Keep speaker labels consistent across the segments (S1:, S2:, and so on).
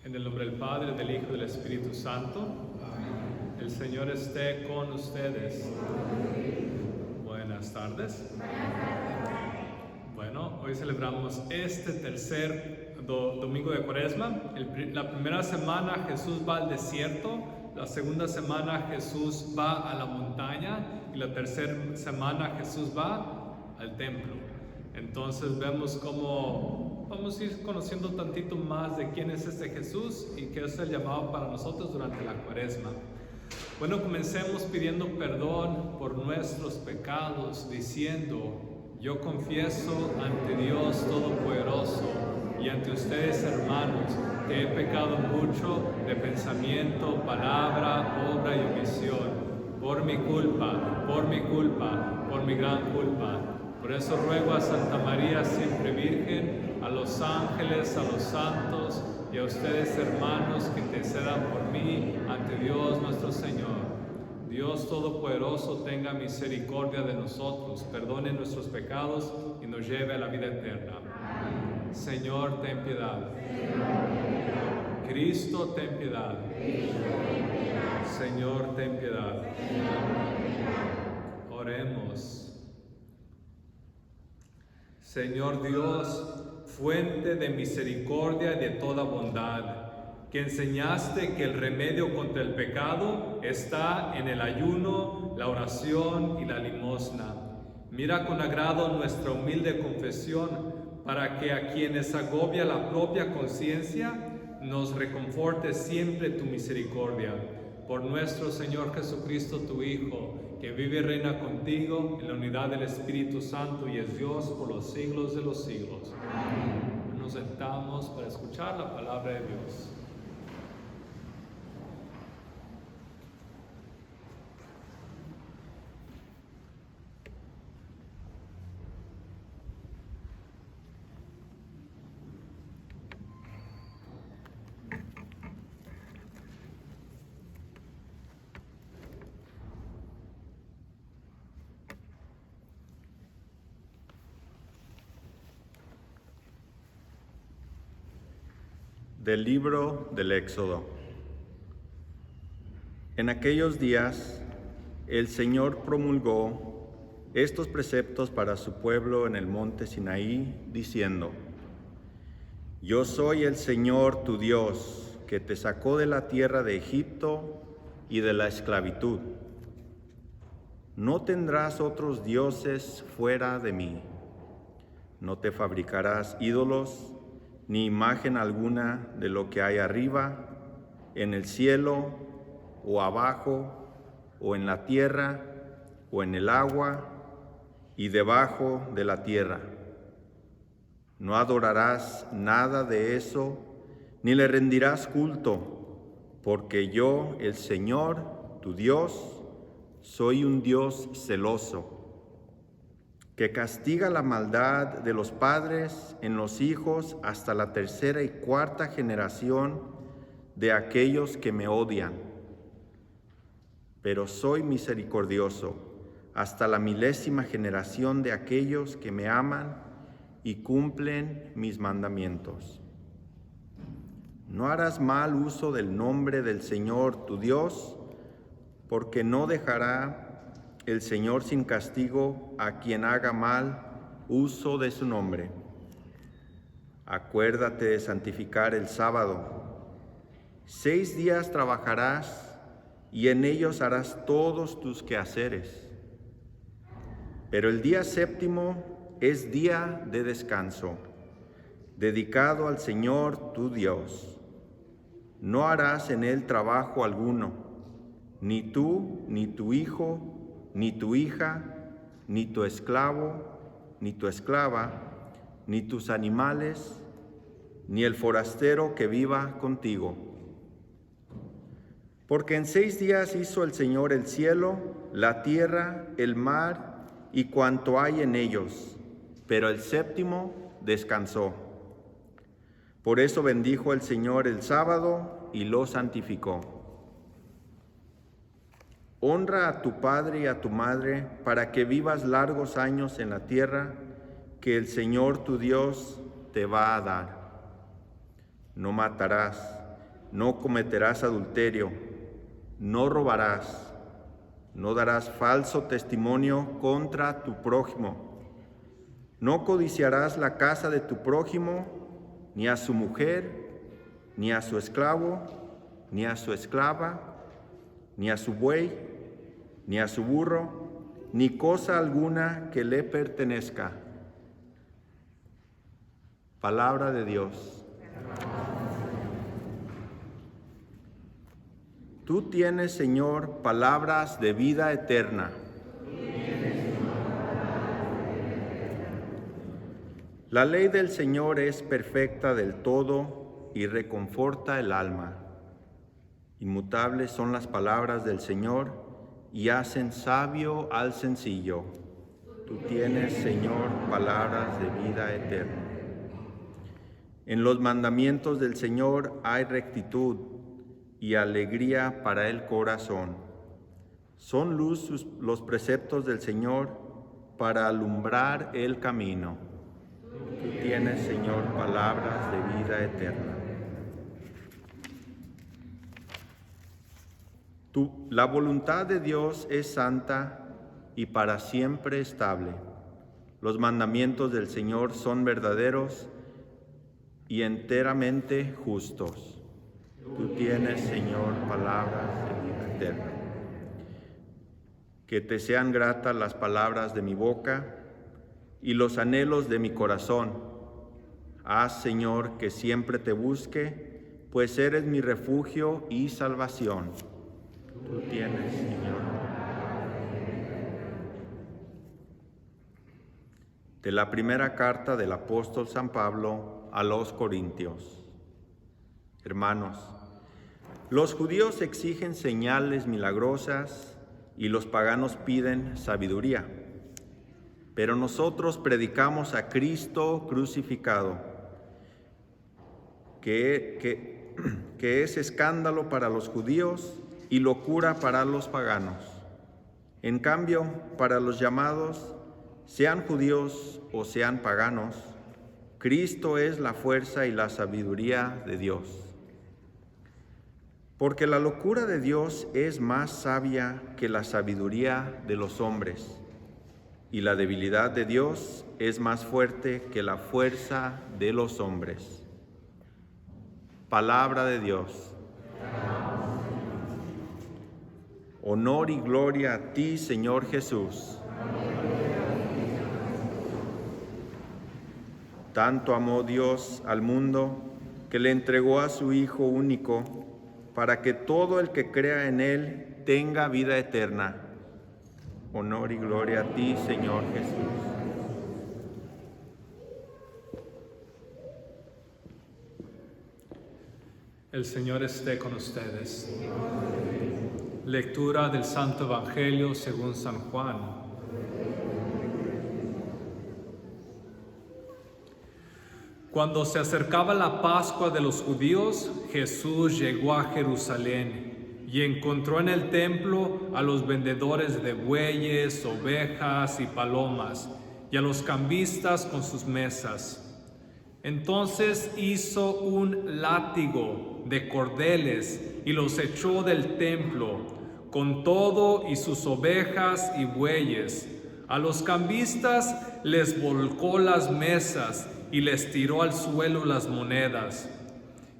S1: En el nombre del Padre, del Hijo y del Espíritu Santo. Amén. El Señor esté con ustedes. Buenas tardes. Bueno, hoy celebramos este tercer domingo de Cuaresma. La primera semana Jesús va al desierto, la segunda semana Jesús va a la montaña y la tercera semana Jesús va al templo. Entonces vemos cómo vamos a ir conociendo tantito más de quién es este Jesús y qué es el llamado para nosotros durante la Cuaresma. Bueno, comencemos pidiendo perdón por nuestros pecados, diciendo: yo confieso ante Dios Todopoderoso y ante ustedes, hermanos, que he pecado mucho de pensamiento, palabra, obra y omisión, por mi culpa, por mi gran culpa. Por eso ruego a Santa María, siempre Virgen, a los ángeles, a los santos y a ustedes, hermanos, que intercedan por mí ante Dios nuestro Señor. Dios Todopoderoso tenga misericordia de nosotros, perdone nuestros pecados y nos lleve a la vida eterna. Amén. Señor, ten piedad. Cristo, ten piedad. Señor, ten piedad. Oremos. Señor Dios, fuente de misericordia y de toda bondad, que enseñaste que el remedio contra el pecado está en el ayuno, la oración y la limosna. Mira con agrado nuestra humilde confesión, para que a quienes agobia la propia conciencia, nos reconforte siempre tu misericordia. Por nuestro Señor Jesucristo, tu Hijo, que vive y reina contigo en la unidad del Espíritu Santo y es Dios por los siglos de los siglos. Amén. Nos sentamos para escuchar la palabra de Dios.
S2: Del libro del Éxodo. En aquellos días, el Señor promulgó estos preceptos para su pueblo en el monte Sinaí, diciendo: Yo soy el Señor tu Dios, que te sacó de la tierra de Egipto y de la esclavitud. No tendrás otros dioses fuera de mí. No te fabricarás ídolos, ni imagen alguna de lo que hay arriba, en el cielo, o abajo, o en la tierra, o en el agua, y debajo de la tierra. No adorarás nada de eso, ni le rendirás culto, porque yo, el Señor, tu Dios, soy un Dios celoso, que castiga la maldad de los padres en los hijos hasta la tercera y cuarta generación de aquellos que me odian. Pero soy misericordioso hasta la 1000ª generación de aquellos que me aman y cumplen mis mandamientos. No harás mal uso del nombre del Señor tu Dios, porque no dejará el Señor sin castigo a quien haga mal uso de su nombre. Acuérdate de santificar el sábado. 6 días trabajarás y en ellos harás todos tus quehaceres. Pero el día séptimo es día de descanso, dedicado al Señor tu Dios. No harás en él trabajo alguno, ni tú, ni tu hijo, ni tu hija, ni tu esclavo, ni tu esclava, ni tus animales, ni el forastero que viva contigo. Porque en 6 días hizo el Señor el cielo, la tierra, el mar y cuanto hay en ellos, pero el séptimo descansó. Por eso bendijo el Señor el sábado y lo santificó. Honra a tu padre y a tu madre para que vivas largos años en la tierra que el Señor tu Dios te va a dar. No matarás, no cometerás adulterio, no robarás, no darás falso testimonio contra tu prójimo, no codiciarás la casa de tu prójimo, ni a su mujer, ni a su esclavo, ni a su esclava, ni a su buey, ni a su burro, ni cosa alguna que le pertenezca. Palabra de Dios. Tú tienes, Señor, palabras de vida eterna. La ley del Señor es perfecta del todo y reconforta el alma. Inmutables son las palabras del Señor y hacen sabio al sencillo. Tú tienes, Señor, palabras de vida eterna. En los mandamientos del Señor hay rectitud y alegría para el corazón. Son luz los preceptos del Señor para alumbrar el camino. Tú tienes, Señor, palabras de vida eterna. La voluntad de Dios es santa y para siempre estable. Los mandamientos del Señor son verdaderos y enteramente justos. Tú tienes, Señor, palabras de vida eterna. Que te sean gratas las palabras de mi boca y los anhelos de mi corazón. Haz, Señor, que siempre te busque, pues eres mi refugio y salvación. Tú tienes, Señor. De la primera carta del apóstol San Pablo a los Corintios. Hermanos, los judíos exigen señales milagrosas y los paganos piden sabiduría. Pero nosotros predicamos a Cristo crucificado, que es escándalo para los judíos y locura para los paganos. En cambio, para los llamados, sean judíos o sean paganos, Cristo es la fuerza y la sabiduría de Dios. Porque la locura de Dios es más sabia que la sabiduría de los hombres, y la debilidad de Dios es más fuerte que la fuerza de los hombres. Palabra de Dios. Honor y gloria a ti, Señor Jesús. Tanto amó Dios al mundo que le entregó a su Hijo único para que todo el que crea en Él tenga vida eterna. Honor y gloria a ti, Señor Jesús.
S1: El Señor esté con ustedes. Lectura del Santo Evangelio según San Juan. Cuando se acercaba la Pascua de los judíos, Jesús llegó a Jerusalén y encontró en el templo a los vendedores de bueyes, ovejas y palomas, y a los cambistas con sus mesas. Entonces hizo un látigo de cordeles y los echó del templo, con todo y sus ovejas y bueyes. A los cambistas les volcó las mesas y les tiró al suelo las monedas.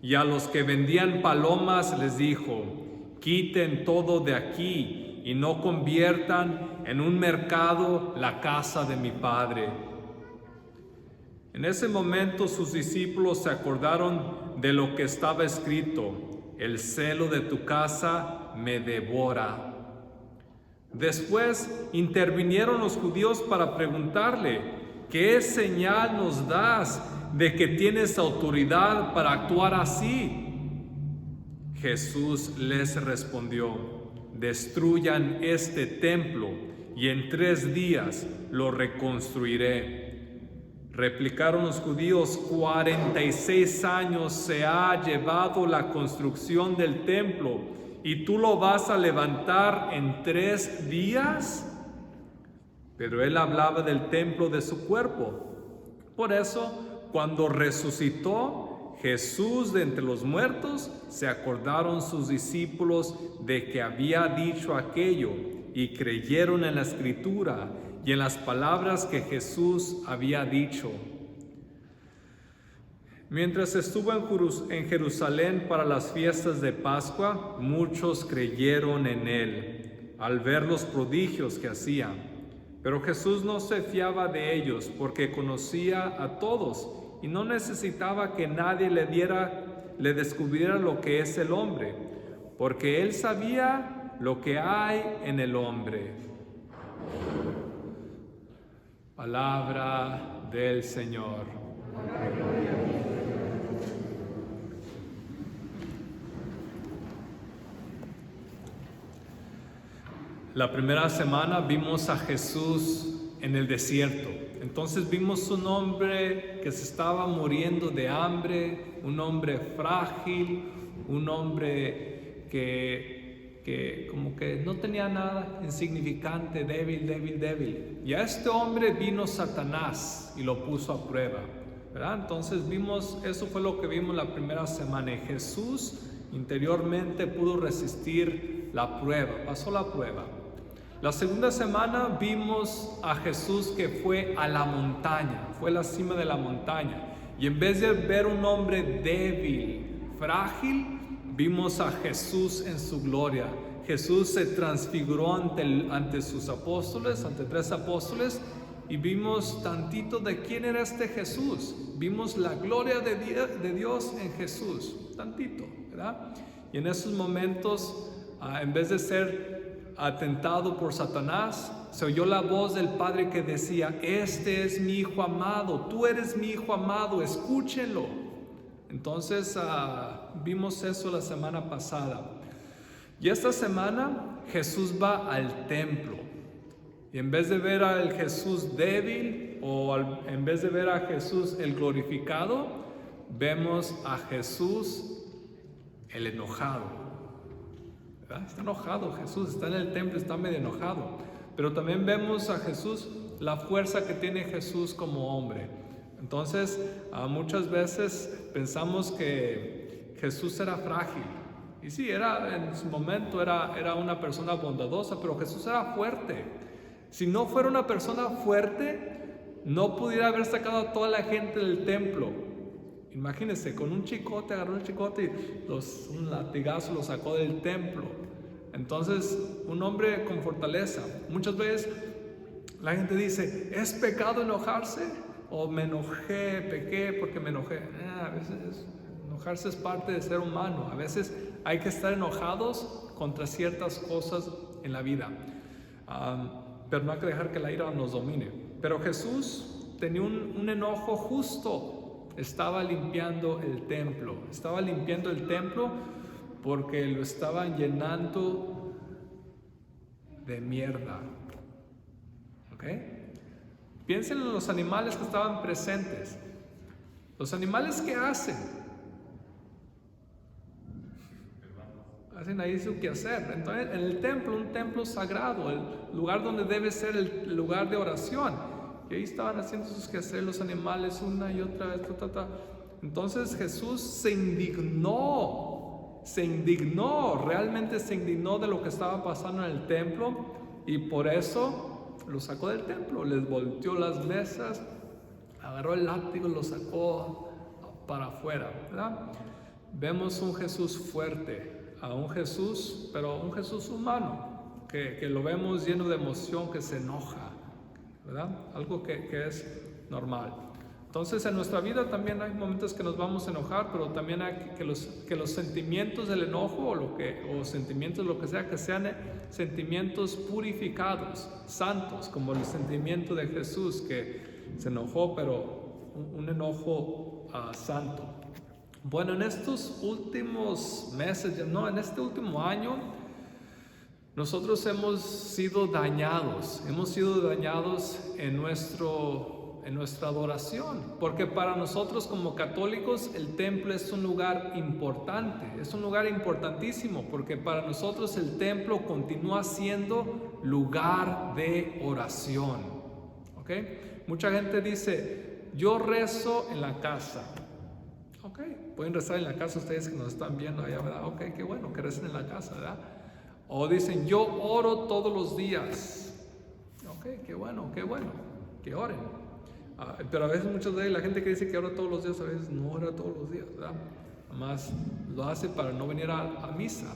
S1: Y a los que vendían palomas les dijo: quiten todo de aquí y no conviertan en un mercado la casa de mi Padre. En ese momento sus discípulos se acordaron de lo que estaba escrito: el celo de tu casa me devora. Después intervinieron los judíos para preguntarle: ¿qué señal nos das de que tienes autoridad para actuar así? Jesús les respondió: destruyan este templo y en 3 días lo reconstruiré. Replicaron los judíos: 46 años se ha llevado la construcción del templo y tú lo vas a levantar en 3 días. Pero él hablaba del templo de su cuerpo. Por eso, cuando resucitó, Jesús de entre los muertos, se acordaron sus discípulos de que había dicho aquello y creyeron en la Escritura y en las palabras que Jesús había dicho. Mientras estuvo en Jerusalén para las fiestas de Pascua, muchos creyeron en él al ver los prodigios que hacía. Pero Jesús no se fiaba de ellos porque conocía a todos y no necesitaba que nadie le descubriera lo que es el hombre, porque él sabía lo que hay en el hombre. Palabra del Señor. La primera semana vimos a Jesús en el desierto. Entonces vimos un hombre que se estaba muriendo de hambre, un hombre frágil, un hombre que como que no tenía nada, insignificante, débil. Y a este hombre vino Satanás y lo puso a prueba, ¿verdad? Entonces vimos, eso fue lo que vimos la primera semana. Y Jesús interiormente pudo resistir la prueba, pasó la prueba. La segunda semana vimos a Jesús que fue a la montaña, fue a la cima de la montaña. Y en vez de ver un hombre débil, frágil, vimos a Jesús en su gloria. Jesús se transfiguró ante sus apóstoles, ante 3 apóstoles, y vimos tantito de quién era este Jesús. Vimos la gloria de Dios en Jesús, tantito, ¿verdad? Y en esos momentos, en vez de ser atentado por Satanás, se oyó la voz del Padre que decía: este es mi Hijo amado, tú eres mi Hijo amado, escúchenlo. Entonces vimos eso la semana pasada. Y esta semana Jesús va al templo. Y en vez de ver al Jesús débil en vez de ver a Jesús el glorificado, vemos a Jesús el enojado. ¿Verdad? Está enojado Jesús, está en el templo, está medio enojado. Pero también vemos a Jesús, la fuerza que tiene Jesús como hombre. Entonces, muchas veces pensamos que Jesús era frágil. Y sí, en su momento era una persona bondadosa, pero Jesús era fuerte. Si no fuera una persona fuerte, no pudiera haber sacado a toda la gente del templo. Imagínense, con un chicote, agarró el chicote y un latigazo lo sacó del templo. Entonces, un hombre con fortaleza. Muchas veces la gente dice: ¿es pecado enojarse? O pequé porque me enojé. A veces enojarse es parte de ser humano. A veces hay que estar enojados contra ciertas cosas en la vida. Pero no hay que dejar que la ira nos domine. Pero Jesús tenía un enojo justo. Estaba limpiando el templo. Estaba limpiando el templo porque lo estaban llenando de mierda. ¿Ok? Piensen en los animales que estaban presentes. Los animales, ¿qué hacen? Hacen ahí su quehacer. Entonces, en el templo, un templo sagrado, el lugar donde debe ser el lugar de oración. Y ahí estaban haciendo sus quehaceres los animales una y otra vez. Entonces Jesús se indignó, realmente se indignó de lo que estaba pasando en el templo, y por eso lo sacó del templo, les volteó las mesas, agarró el látigo y lo sacó para afuera, ¿verdad? Vemos un Jesús fuerte, pero un Jesús humano, que lo vemos lleno de emoción, que se enoja, ¿verdad? Algo que es normal. Entonces, en nuestra vida también hay momentos que nos vamos a enojar, pero también hay que los sentimientos del enojo o sentimientos lo que sean sentimientos purificados, santos, como el sentimiento de Jesús, que se enojó, pero un enojo santo. Bueno, en estos últimos meses, en este último año, nosotros hemos sido dañados en nuestra adoración, porque para nosotros como católicos el templo es un lugar importante, es un lugar importantísimo, porque para nosotros el templo continúa siendo lugar de oración. ¿Okay? Mucha gente dice: yo rezo en la casa. Okay. pueden rezar en la casa ustedes que nos están viendo allá, ¿verdad? Ok, qué bueno que recen en la casa, ¿verdad? O dicen, yo oro todos los días. Ok, qué bueno que oren. Pero a veces muchas veces la gente que dice que ora todos los días, a veces no ora todos los días, ¿verdad? Además lo hace para no venir a misa.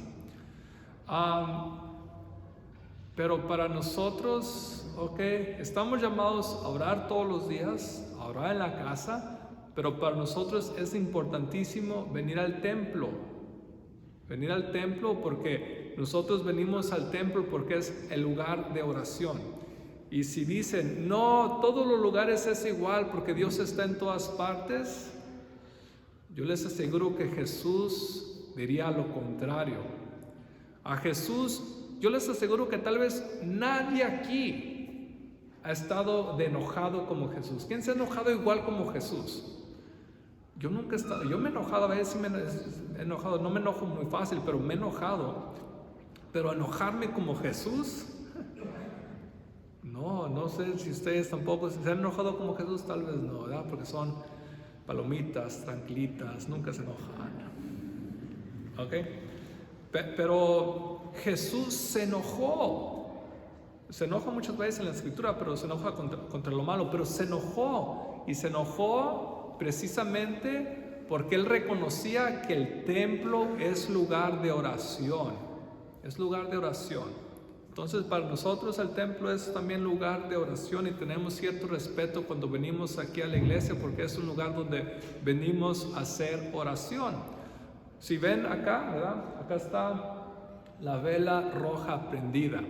S1: Pero para nosotros, ok, estamos llamados a orar todos los días, a orar en la casa, pero para nosotros es importantísimo venir al templo. Venir al templo porque nosotros venimos al templo porque es el lugar de oración. Y si dicen, no, todos los lugares es igual porque Dios está en todas partes, yo les aseguro que Jesús diría lo contrario. A Jesús, yo les aseguro que tal vez nadie aquí ha estado de enojado como Jesús. ¿Quién se ha enojado igual como Jesús? Yo nunca he estado, yo me he enojado, a veces me he enojado, no me enojo muy fácil, pero me he enojado. Pero enojarme como Jesús, no sé si ustedes tampoco se han enojado como Jesús, tal vez no, ¿verdad? Porque son palomitas, tranquilitas, nunca se enojan. ¿Ok? Pero Jesús se enojó. Se enoja muchas veces en la escritura, pero se enoja contra lo malo, pero se enojó. Y se enojó precisamente porque Él reconocía que el templo es lugar de oración. Es lugar de oración. Entonces para nosotros el templo es también lugar de oración y tenemos cierto respeto cuando venimos aquí a la iglesia porque es un lugar donde venimos a hacer oración. Si ven acá, ¿verdad? Acá está la vela roja prendida.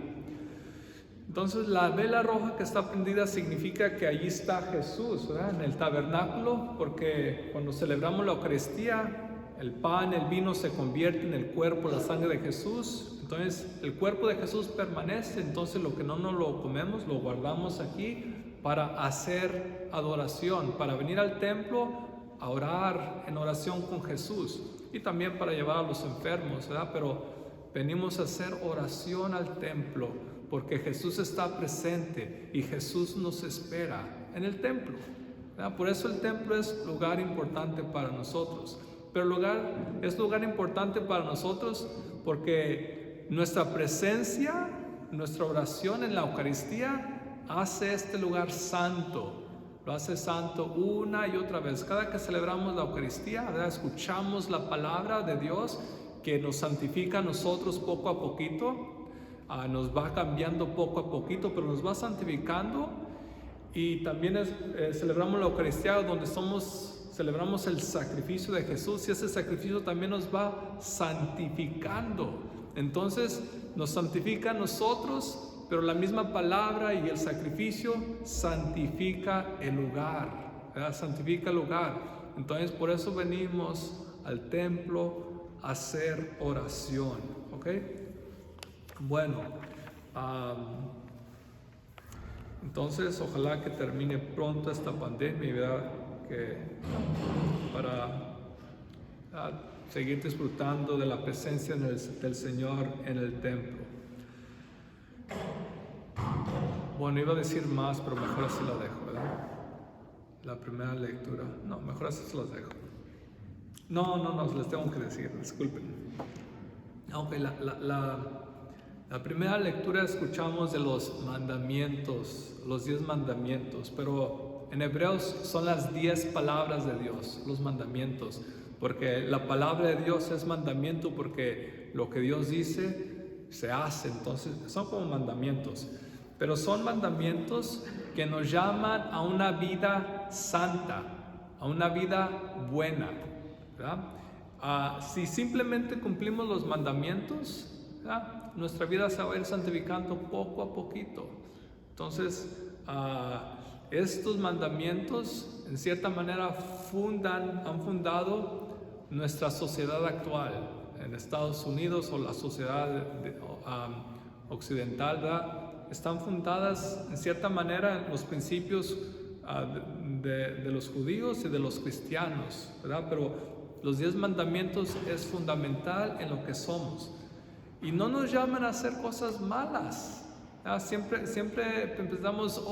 S1: Entonces la vela roja que está prendida significa que allí está Jesús, ¿verdad? En el tabernáculo, porque cuando celebramos la Eucaristía, el pan, el vino se convierte en el cuerpo, la sangre de Jesús. Entonces el cuerpo de Jesús permanece, entonces lo que no nos lo comemos lo guardamos aquí para hacer adoración, para venir al templo a orar en oración con Jesús y también para llevar a los enfermos, ¿verdad? Pero venimos a hacer oración al templo porque Jesús está presente y Jesús nos espera en el templo, ¿verdad? Por eso el templo es lugar importante para nosotros. Pero es lugar importante para nosotros porque nuestra presencia, nuestra oración en la Eucaristía hace este lugar santo. Lo hace santo una y otra vez. Cada que celebramos la Eucaristía, ¿verdad? Escuchamos la palabra de Dios que nos santifica a nosotros poco a poquito. Nos va cambiando poco a poquito, pero nos va santificando. Y también celebramos la Eucaristía donde celebramos el sacrificio de Jesús y ese sacrificio también nos va santificando. Entonces nos santifica a nosotros, pero la misma palabra y el sacrificio santifica el lugar, ¿verdad? Santifica el lugar. Entonces por eso venimos al templo a hacer oración, ¿ok? Bueno, entonces ojalá que termine pronto esta pandemia, ¿verdad? Para seguir disfrutando de la presencia del Señor en el templo. Bueno, iba a decir más, pero mejor así la dejo, ¿verdad? La primera lectura. No, mejor así se las dejo. No, les tengo que decir, disculpen. Ok, la primera lectura escuchamos de los mandamientos, los 10 mandamientos, pero en Hebreos son las 10 palabras de Dios, los mandamientos, porque la palabra de Dios es mandamiento porque lo que Dios dice se hace, entonces son como mandamientos, pero son mandamientos que nos llaman a una vida santa, a una vida buena, ¿verdad? Si simplemente cumplimos los mandamientos, ¿verdad? Nuestra vida se va a ir santificando poco a poquito. Entonces, estos mandamientos en cierta manera han fundado nuestra sociedad actual en Estados Unidos o la sociedad occidental, ¿verdad? Están fundadas en cierta manera en los principios de los judíos y de los cristianos, ¿verdad? Pero los 10 mandamientos es fundamental en lo que somos. Y no nos llaman a hacer cosas malas. Siempre empezamos,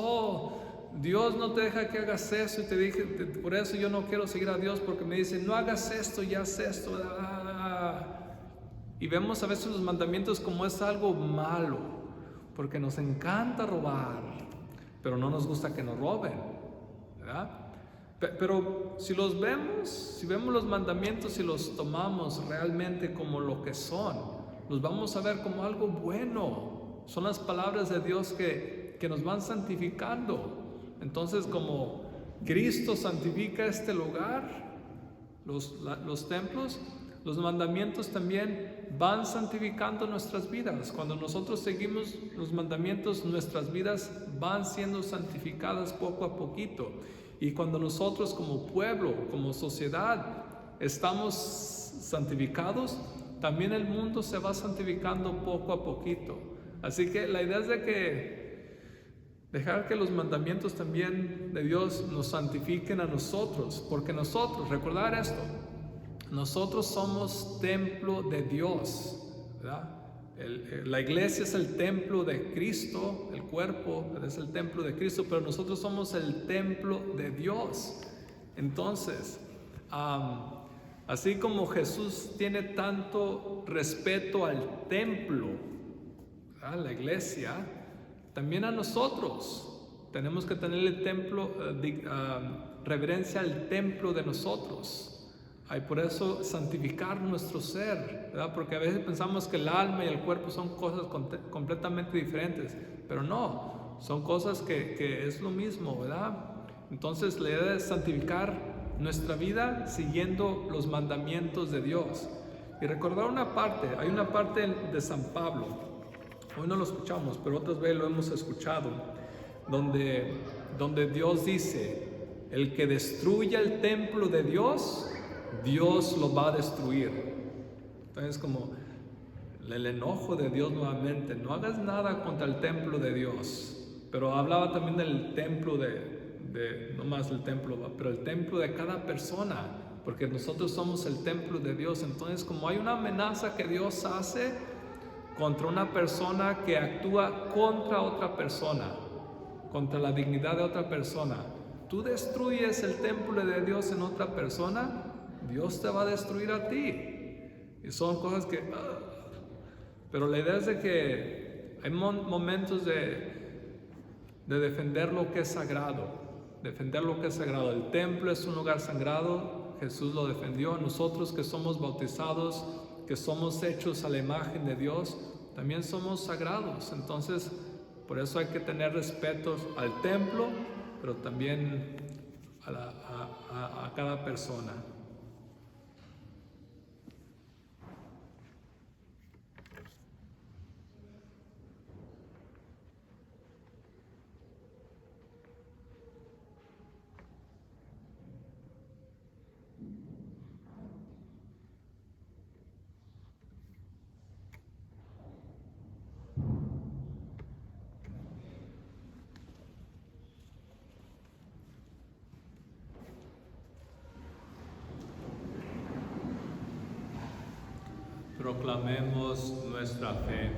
S1: Dios no te deja que hagas eso y te dije, por eso yo no quiero seguir a Dios, porque me dice, no hagas esto y haz esto. Y vemos a veces los mandamientos como es algo malo, porque nos encanta robar, pero no nos gusta que nos roben, ¿verdad? Pero si vemos los mandamientos y los tomamos realmente como lo que son, los vamos a ver como algo bueno. Son las palabras de Dios que nos van santificando. Entonces, como Cristo santifica este lugar, los templos, los mandamientos también van santificando nuestras vidas. Cuando nosotros seguimos los mandamientos, nuestras vidas van siendo santificadas poco a poquito. Y cuando nosotros como pueblo, como sociedad, estamos santificados, también el mundo se va santificando poco a poquito. Así que la idea es de que dejar que los mandamientos también de Dios nos santifiquen a nosotros, porque nosotros, recordar esto, nosotros somos templo de Dios, ¿verdad? La iglesia es el templo de Cristo, el cuerpo es el templo de Cristo, pero nosotros somos el templo de Dios. Entonces, así como Jesús tiene tanto respeto al templo, ¿verdad?, la iglesia, también a nosotros tenemos que tenerle reverencia al templo de nosotros. Hay por eso santificar nuestro ser, ¿verdad? Porque a veces pensamos que el alma y el cuerpo son cosas completamente diferentes, pero no, son cosas que es lo mismo, ¿verdad? Entonces la idea es santificar nuestra vida siguiendo los mandamientos de Dios. Y recordar hay una parte de San Pablo, hoy no lo escuchamos, pero otras veces lo hemos escuchado, donde Dios dice, el que destruya el templo de Dios, Dios lo va a destruir. Entonces, como el enojo de Dios nuevamente, no hagas nada contra el templo de Dios. Pero hablaba también del templo no más el templo, pero el templo de cada persona, porque nosotros somos el templo de Dios. Entonces, como hay una amenaza que Dios hace contra una persona que actúa contra otra persona, contra la dignidad de otra persona, tú destruyes el templo de Dios en otra persona, Dios te va a destruir a ti. Y son cosas que... pero la idea es de que hay momentos de defender lo que es sagrado. Defender lo que es sagrado. El templo es un lugar sagrado. Jesús lo defendió. Nosotros que somos bautizados, que somos hechos a la imagen de Dios, también somos sagrados. Entonces, por eso hay que tener respeto al templo, pero también a cada persona. Proclamemos nuestra fe.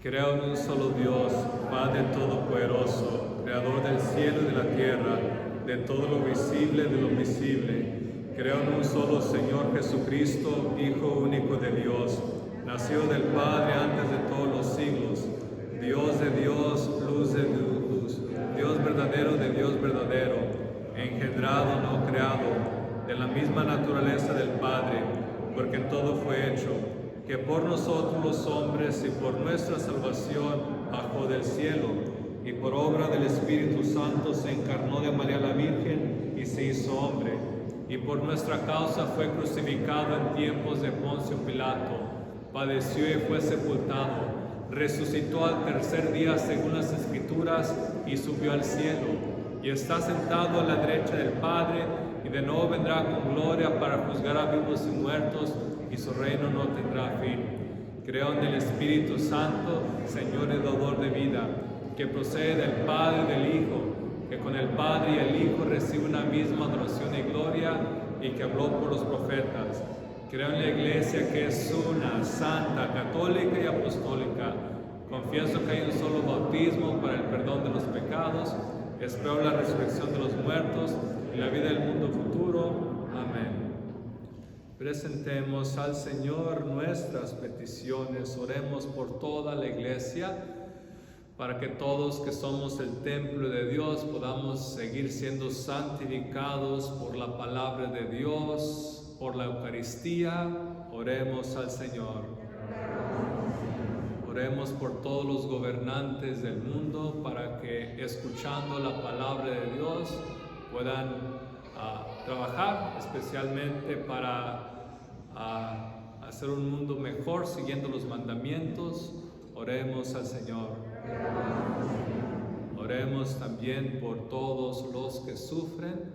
S1: Creo en un solo Dios, Padre Todopoderoso, Creador del cielo y de la tierra, de todo lo visible y de lo invisible. Creo en un solo Señor Jesucristo, Hijo único de Dios, nacido del Padre antes de todos los siglos, Dios de Dios, luz de luz, Dios verdadero de Dios verdadero, engendrado, no creado, de la misma naturaleza del Padre, porque en todo fue hecho, que por nosotros los hombres y por nuestra salvación bajó del cielo, y por obra del Espíritu Santo se encarnó de María la Virgen y se hizo hombre, y por nuestra causa fue crucificado en tiempos de Poncio Pilato, padeció y fue sepultado, resucitó al tercer día según las Escrituras y subió al cielo, y está sentado a la derecha del Padre, y de nuevo vendrá con gloria para juzgar a vivos y muertos, y su reino no tendrá fin. Creo en el Espíritu Santo, Señor y dador de vida, que procede del Padre y del Hijo, que con el Padre y el Hijo recibe una misma adoración y gloria, y que habló por los profetas. Creo en la Iglesia, que es una, santa, católica y apostólica. Confieso que hay un solo bautismo para el perdón de los pecados. Espero la resurrección de los muertos y la vida del mundo futuro. Amén. Presentemos al Señor nuestras peticiones, oremos por toda la iglesia, para que todos que somos el templo de Dios podamos seguir siendo santificados por la palabra de Dios, por la Eucaristía. Oremos al Señor. Oremos por todos los gobernantes del mundo, para que escuchando la palabra de Dios puedan trabajar especialmente para hacer un mundo mejor siguiendo los mandamientos. Oremos al Señor. Oremos también por todos los que sufren,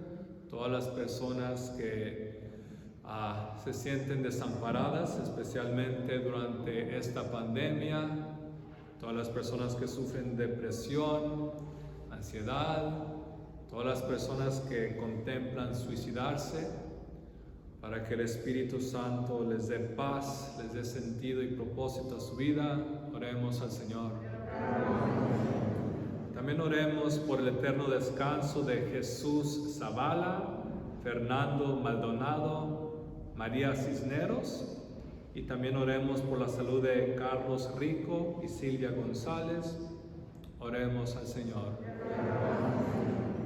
S1: todas las personas que se sienten desamparadas, especialmente durante esta pandemia, todas las personas que sufren depresión, ansiedad, todas las personas que contemplan suicidarse, para que el Espíritu Santo les dé paz, les dé sentido y propósito a su vida. Oremos al Señor. También oremos por el eterno descanso de Jesús Zavala, Fernando Maldonado, María Cisneros, y también oremos por la salud de Carlos Rico y Silvia González. Oremos al Señor.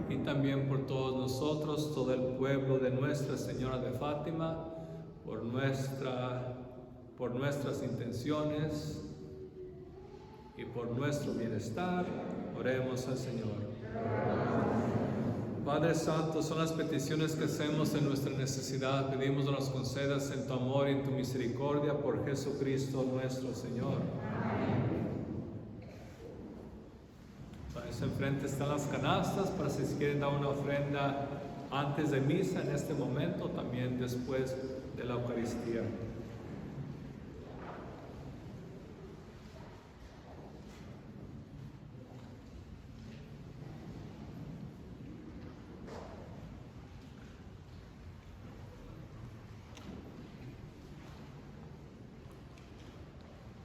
S1: Y también por todos nosotros, todo el pueblo de Nuestra Señora de Fátima, por nuestras intenciones y por nuestro bienestar. Oremos al Señor. Padre Santo, son las peticiones que hacemos en nuestra necesidad. Pedimos que nos concedas en tu amor y en tu misericordia por Jesucristo nuestro Señor. Enfrente están las canastas para si quieren dar una ofrenda antes de misa en este momento, también después de la Eucaristía.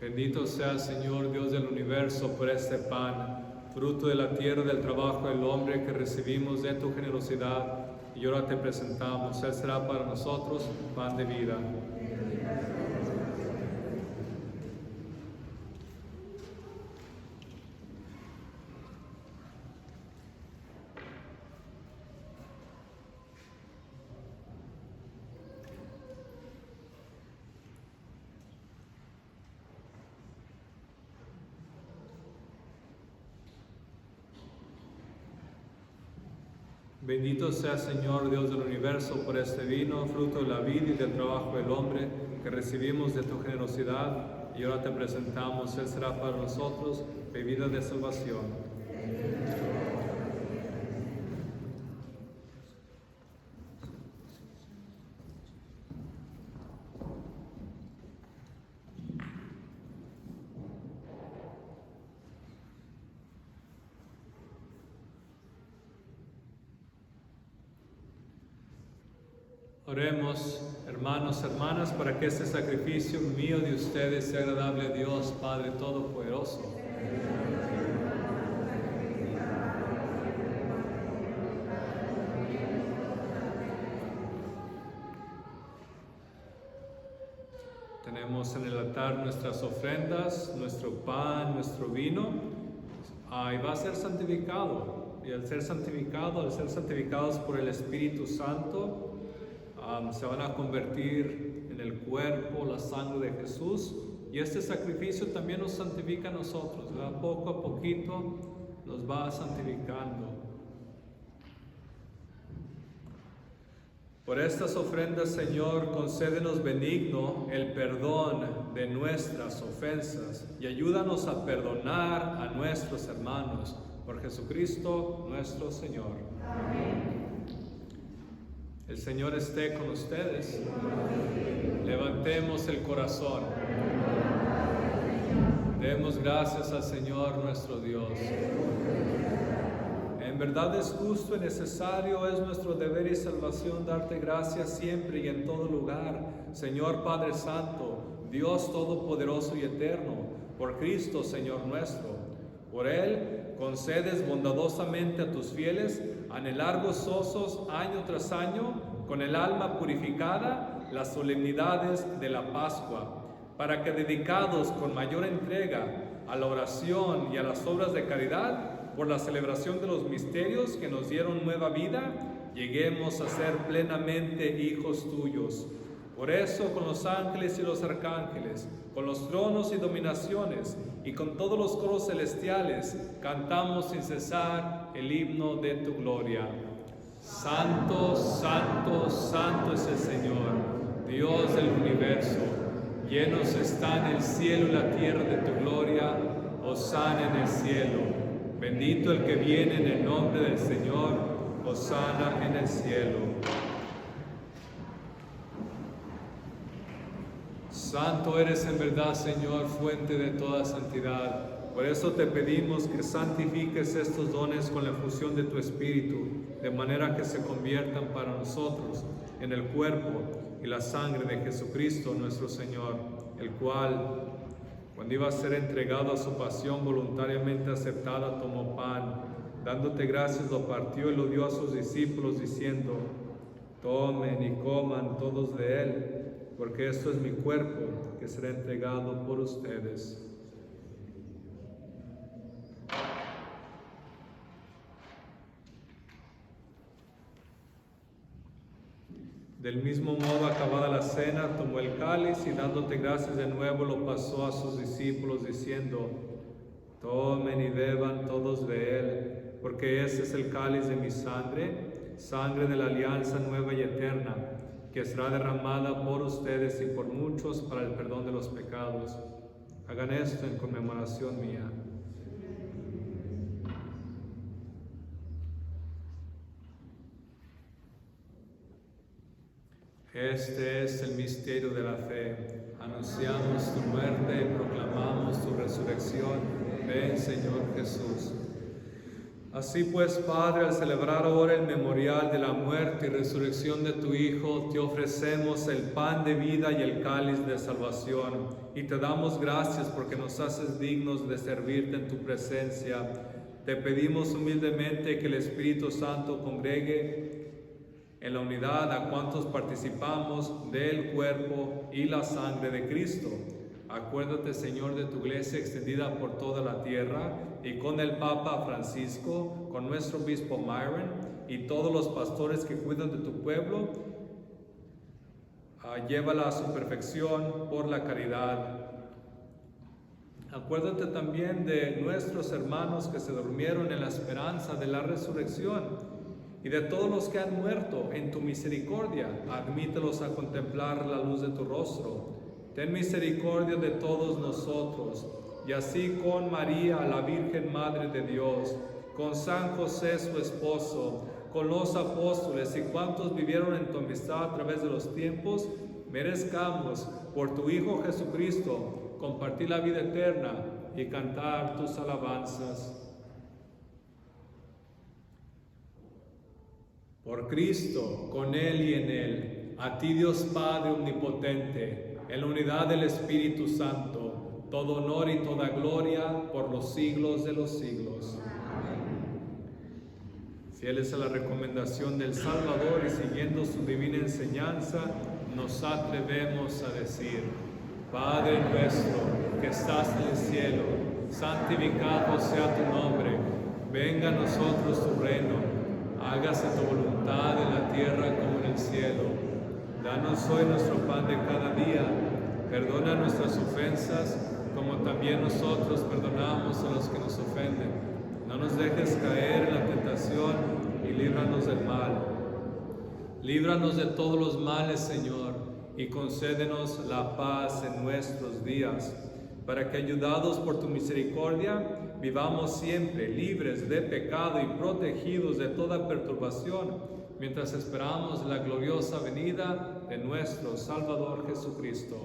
S1: Bendito sea el Señor Dios del universo por este pan, fruto de la tierra, del trabajo del hombre que recibimos de tu generosidad, y ahora te presentamos. Él será para nosotros pan de vida. Bendito sea Señor Dios del universo por este vino, fruto de la vida y del trabajo del hombre que recibimos de tu generosidad, y ahora te presentamos. Él será para nosotros bebida de salvación. Oremos, hermanos, hermanas, para que este sacrificio mío de ustedes sea agradable a Dios, Padre Todopoderoso. Tenemos en el altar nuestras ofrendas, nuestro pan, nuestro vino, y va a ser santificado. Y al ser santificados por el Espíritu Santo, se van a convertir en el cuerpo, la sangre de Jesús, y este sacrificio también nos santifica a nosotros, ¿verdad? Poco a poquito nos va santificando. Por estas ofrendas, Señor, concédenos benigno el perdón de nuestras ofensas y ayúdanos a perdonar a nuestros hermanos, por Jesucristo nuestro Señor. Amén. El Señor esté con ustedes. Levantemos el corazón. Demos gracias al Señor nuestro Dios. En verdad es justo y necesario, es nuestro deber y salvación darte gracias siempre y en todo lugar, Señor Padre Santo, Dios Todopoderoso y Eterno, por Cristo Señor nuestro, Por él, concedes bondadosamente a tus fieles anhelar gozosos año tras año, con el alma purificada, las solemnidades de la Pascua, para que dedicados con mayor entrega a la oración y a las obras de caridad, por la celebración de los misterios que nos dieron nueva vida, lleguemos a ser plenamente hijos tuyos. Por eso, con los ángeles y los arcángeles, con los tronos y dominaciones, y con todos los coros celestiales, cantamos sin cesar el himno de tu gloria. Santo, santo, santo es el Señor, Dios del universo. Llenos están el cielo y la tierra de tu gloria. Hosana en el cielo. Bendito el que viene en el nombre del Señor. Hosana en el cielo. Santo eres en verdad, Señor, fuente de toda santidad. Por eso te pedimos que santifiques estos dones con la efusión de tu Espíritu, de manera que se conviertan para nosotros en el cuerpo y la sangre de Jesucristo nuestro Señor, el cual, cuando iba a ser entregado a su pasión voluntariamente aceptada, tomó pan, dándote gracias, lo partió y lo dio a sus discípulos, diciendo: tomen y coman todos de él, porque esto es mi cuerpo que será entregado por ustedes. Del mismo modo, acabada la cena, tomó el cáliz y dándote gracias de nuevo lo pasó a sus discípulos, diciendo: tomen y beban todos de él, porque ese es el cáliz de mi sangre, sangre de la alianza nueva y eterna, que será derramada por ustedes y por muchos para el perdón de los pecados. Hagan esto en conmemoración mía. Este es el misterio de la fe. Anunciamos tu muerte y proclamamos tu resurrección. Ven, Señor Jesús. Así pues, Padre, al celebrar ahora el memorial de la muerte y resurrección de tu Hijo, te ofrecemos el pan de vida y el cáliz de salvación, y te damos gracias porque nos haces dignos de servirte en tu presencia. Te pedimos humildemente que el Espíritu Santo congregue en la unidad a cuantos participamos del cuerpo y la sangre de Cristo. Acuérdate, Señor, de tu iglesia extendida por toda la tierra, y con el Papa Francisco, con nuestro obispo Myron y todos los pastores que cuidan de tu pueblo. Llévala a su perfección por la caridad. Acuérdate también de nuestros hermanos que se durmieron en la esperanza de la resurrección, y de todos los que han muerto en tu misericordia. Admítelos a contemplar la luz de tu rostro. Ten misericordia de todos nosotros, y así con María, la Virgen Madre de Dios, con San José su esposo, con los apóstoles y cuantos vivieron en tu amistad a través de los tiempos, merezcamos por tu Hijo Jesucristo compartir la vida eterna y cantar tus alabanzas. Por Cristo, con Él y en Él, a ti Dios Padre omnipotente, en la unidad del Espíritu Santo, todo honor y toda gloria por los siglos de los siglos. Fieles a la recomendación del Salvador y siguiendo su divina enseñanza, nos atrevemos a decir: Padre nuestro que estás en el cielo, santificado sea tu nombre, venga a nosotros tu reino. Hágase tu voluntad en la tierra como en el cielo. Danos hoy nuestro pan de cada día. Perdona nuestras ofensas, como también nosotros perdonamos a los que nos ofenden. No nos dejes caer en la tentación y líbranos del mal. Líbranos de todos los males, Señor, y concédenos la paz en nuestros días, para que, ayudados por tu misericordia, vivamos siempre libres de pecado y protegidos de toda perturbación, mientras esperamos la gloriosa venida de nuestro Salvador Jesucristo.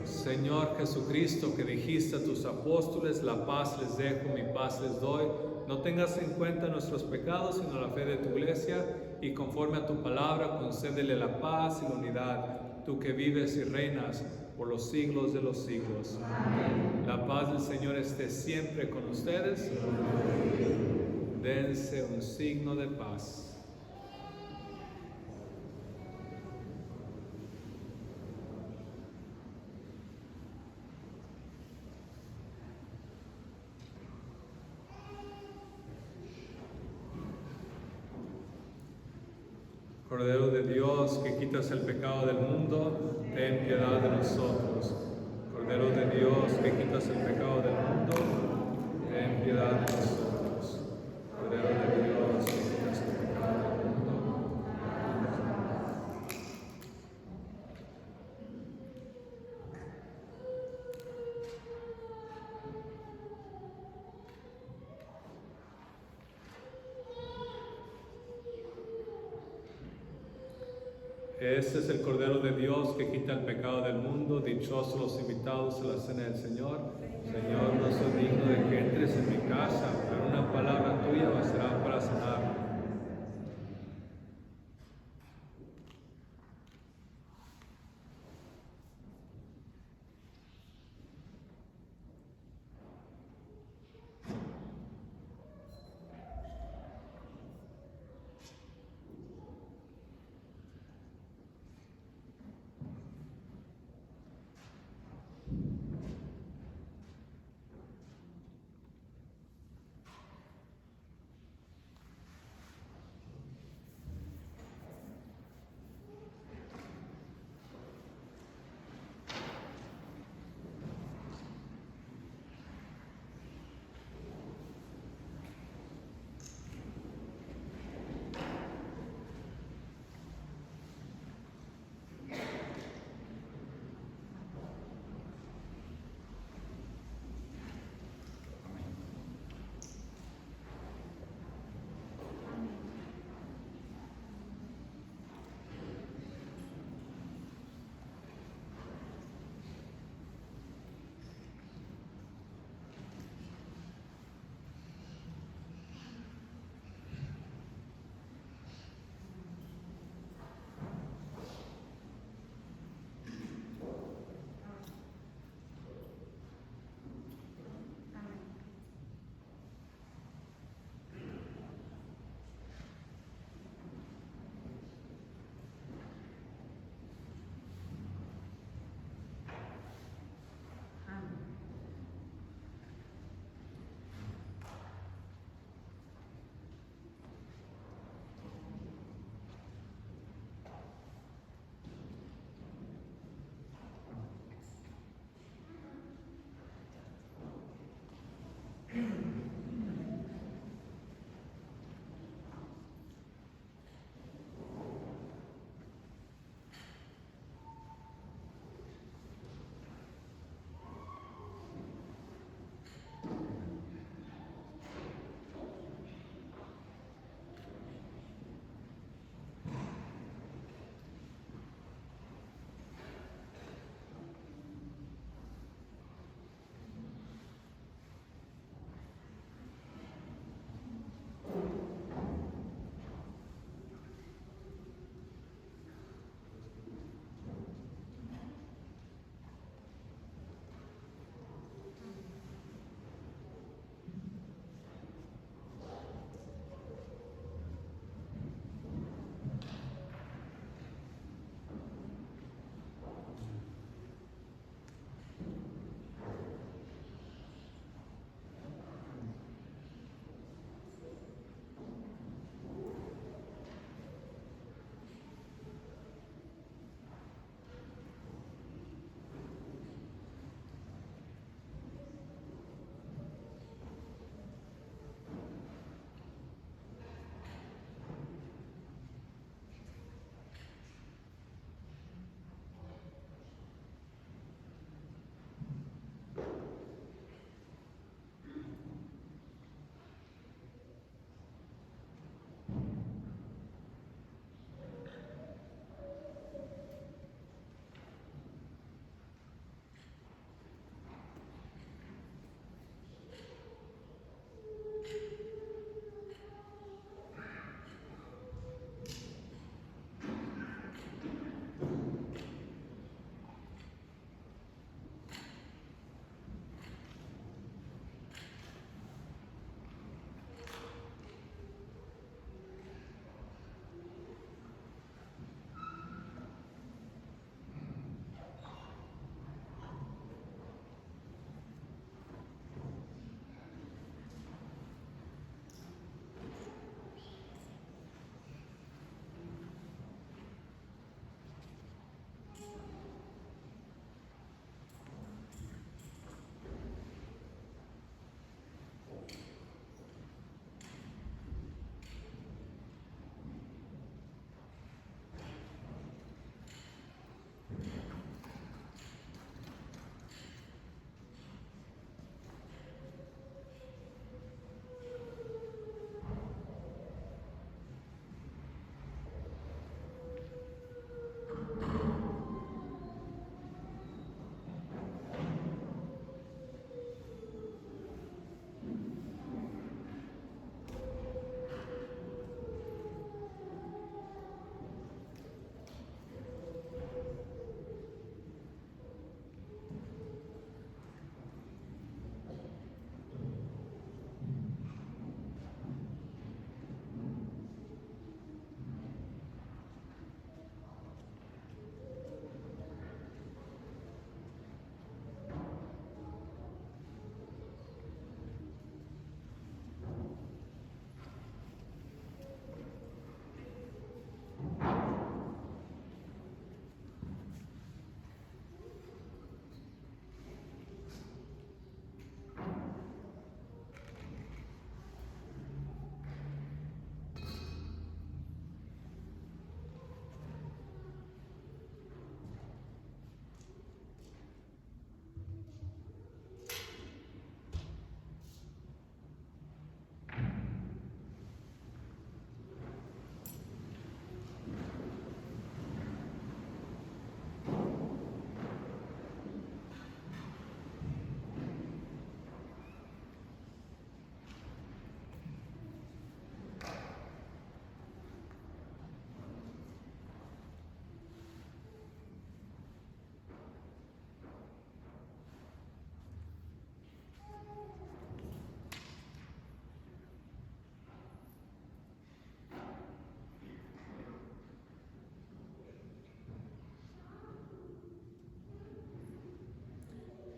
S1: Señor Jesucristo, que dijiste a tus apóstoles: la paz les dejo, mi paz les doy, no tengas en cuenta nuestros pecados, sino la fe de tu iglesia, y conforme a tu palabra concédele la paz y la unidad. tú que vives y reinas por los siglos de los siglos. Amén. La paz del Señor esté siempre con ustedes. Dense un signo de paz. Cordero de Dios, que quitas el pecado del mundo, ten piedad de nosotros. Cordero de Dios, que quitas el pecado del mundo, ten piedad de nosotros. Cordero de Dios, que quitas el pecado del mundo, Este es el Cordero de Dios que quita el pecado del mundo. Dichosos los invitados a la cena del Señor. Señor, no soy digno de que entres en mi casa, pero una palabra tuya bastará para sanarme.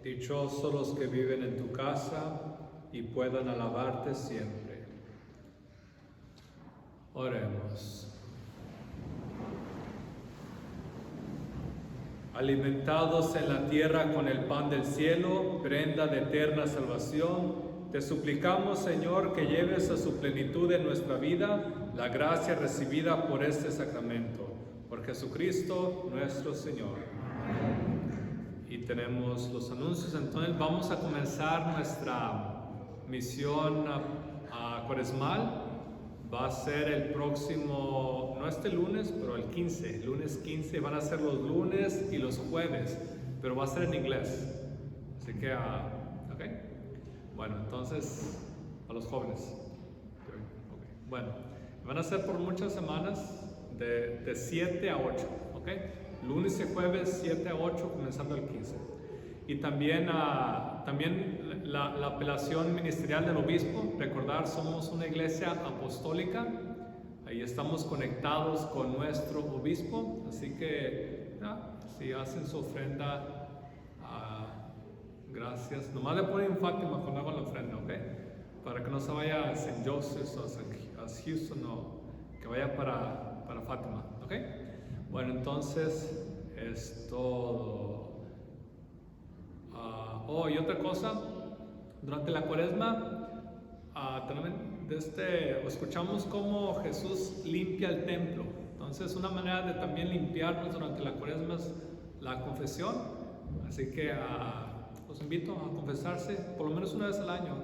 S1: Dichosos los que viven en tu casa y puedan alabarte siempre. Oremos. Alimentados en la tierra con el pan del cielo, prenda de eterna salvación, te suplicamos, Señor, que lleves a su plenitud en nuestra vida la gracia recibida por este sacramento. Por Jesucristo nuestro Señor. Y tenemos los anuncios. Entonces vamos a comenzar nuestra misión cuaresmal. Va a ser el próximo, no este lunes, pero el 15, lunes 15. Van a ser los lunes y los jueves, pero va a ser en inglés. Así que, ¿ok? Bueno, entonces, a los jóvenes. Okay. Bueno, van a ser por muchas semanas, de 7 a 8, ¿ok? Lunes y jueves, 7 a 8, comenzando el 15. Y también la apelación ministerial del obispo. Recordar, somos una iglesia apostólica. Ahí estamos conectados con nuestro obispo. Así que, si hacen su ofrenda, gracias. Nomás le ponen Fátima cuando hagan la ofrenda, ¿ok? Para que no se vaya a St. Joseph o a Houston, no. Que vaya para Fátima, ¿ok? Bueno, entonces es todo. Y otra cosa, durante la cuaresma, también escuchamos cómo Jesús limpia el templo. Entonces, una manera de también limpiarnos durante la cuaresma es la confesión. Así que los invito a confesarse por lo menos una vez al año.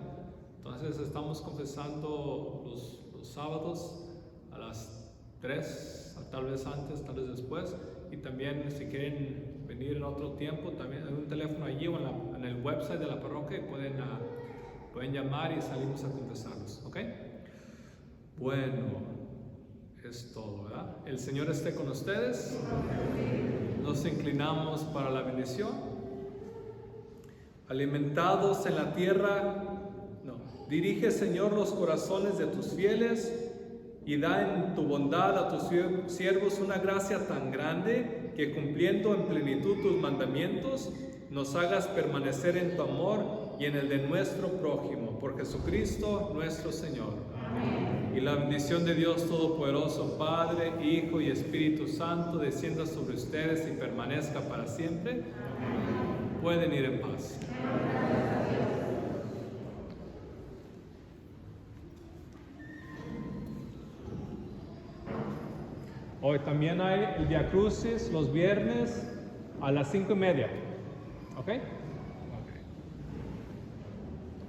S1: Entonces, estamos confesando los sábados a las 3, tal vez antes, tal vez después. Y también, si quieren venir en otro tiempo, también hay un teléfono allí o en el website de la parroquia, pueden llamar y salimos a confesarlos, ¿ok? Bueno, es todo, ¿verdad? El Señor esté con ustedes. Nos inclinamos para la bendición. Alimentados en la tierra, dirige, Señor, los corazones de tus fieles y da en tu bondad a tus siervos una gracia tan grande que, cumpliendo en plenitud tus mandamientos, nos hagas permanecer en tu amor y en el de nuestro prójimo, por Jesucristo nuestro Señor. Amén. Y la bendición de Dios Todopoderoso, Padre, Hijo y Espíritu Santo, descienda sobre ustedes y permanezca para siempre. Amén. Pueden ir en paz. Hoy también hay el Via Crucis los viernes a las 5:30, ¿ok?